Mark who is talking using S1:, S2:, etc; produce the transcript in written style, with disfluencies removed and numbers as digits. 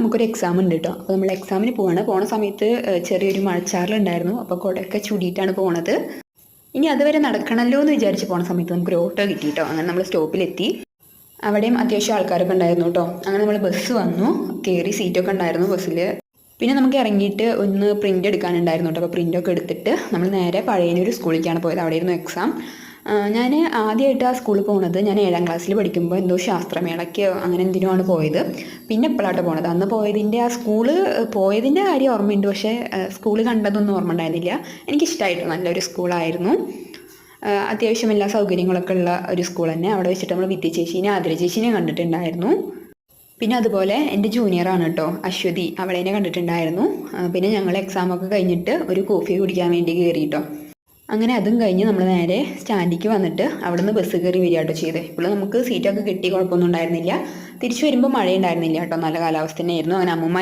S1: നമുക്കൊരു എക്സാം ഉണ്ട് കേട്ടോ. അപ്പോൾ നമ്മൾ എക്സാമിന് പോണ സമയത്ത് ചെറിയൊരു മഴച്ചാറലുണ്ടായിരുന്നു. അപ്പോൾ കുടയൊക്കെ ചൂടിയിട്ടാണ് പോണത്. ഇനി അതുവരെ നടക്കണമല്ലോ എന്ന് വിചാരിച്ച് പോണ സമയത്ത് നമുക്കൊരു ഓട്ടോ കിട്ടി കേട്ടോ. അങ്ങനെ നമ്മൾ സ്റ്റോപ്പിലെത്തി. അവിടെയും അത്യാവശ്യം ആൾക്കാരൊക്കെ ഉണ്ടായിരുന്നു കേട്ടോ. അങ്ങനെ നമ്മൾ ബസ് വന്നു, കയറി, സീറ്റൊക്കെ ഉണ്ടായിരുന്നു ബസ്സിൽ. പിന്നെ നമുക്ക് ഇറങ്ങിയിട്ട് ഒന്ന് പ്രിൻ്റ് എടുക്കാനുണ്ടായിരുന്നു കേട്ടോ. അപ്പോൾ പ്രിൻ്റൊക്കെ എടുത്തിട്ട് നമ്മൾ നേരെ പഴയനൊരു സ്കൂളിലേക്കാണ് പോയത്. അവിടെയായിരുന്നു എക്സാം. ഞാൻ ആദ്യമായിട്ട് ആ സ്കൂളിൽ പോകുന്നത് ഞാൻ 7ാം ക്ലാസ്സിൽ പഠിക്കുമ്പോൾ എന്തോ ശാസ്ത്രമേളയ്ക്ക് അങ്ങനെ എന്തിനുമാണ് പോയത്. പിന്നെ എപ്പോഴാട്ടോ പോണത്. അന്ന് പോയതിൻ്റെ ആ സ്കൂള് പോയതിൻ്റെ കാര്യം ഓർമ്മയുണ്ട്, പക്ഷേ സ്കൂള് കണ്ടതൊന്നും ഓർമ്മ ഉണ്ടായിരുന്നില്ല. എനിക്കിഷ്ടമായിട്ട് നല്ലൊരു സ്കൂളായിരുന്നു. അത്യാവശ്യം എല്ലാ സൗകര്യങ്ങളൊക്കെ ഉള്ള ഒരു സ്കൂൾ തന്നെ. അവിടെ വെച്ചിട്ട് നമ്മൾ വിദ്യ ചേച്ചീനെ, ആതിര ചേച്ചീനെ കണ്ടിട്ടുണ്ടായിരുന്നു. പിന്നെ അതുപോലെ എൻ്റെ ജൂനിയറാണ് കേട്ടോ, അശ്വതി, അവളേനെ കണ്ടിട്ടുണ്ടായിരുന്നു. പിന്നെ ഞങ്ങൾ എക്സാമൊക്കെ കഴിഞ്ഞിട്ട് ഒരു കോഫി കുടിക്കാൻ വേണ്ടി കയറി കേട്ടോ. അങ്ങനെ അതും കഴിഞ്ഞ് നമ്മൾ നേരെ സ്റ്റാൻഡിലേക്ക് വന്നിട്ട് അവിടെ നിന്ന് ബസ് കയറി വരിക കേട്ടോ ചെയ്തത്. ഇപ്പോൾ നമുക്ക് സീറ്റൊക്കെ കിട്ടി, കുഴപ്പമൊന്നും ഉണ്ടായിരുന്നില്ല. തിരിച്ചു വരുമ്പോൾ മഴയുണ്ടായിരുന്നില്ല കേട്ടോ, നല്ല കാലാവസ്ഥ തന്നെയായിരുന്നു. അങ്ങനെ അമ്മൂമ്മ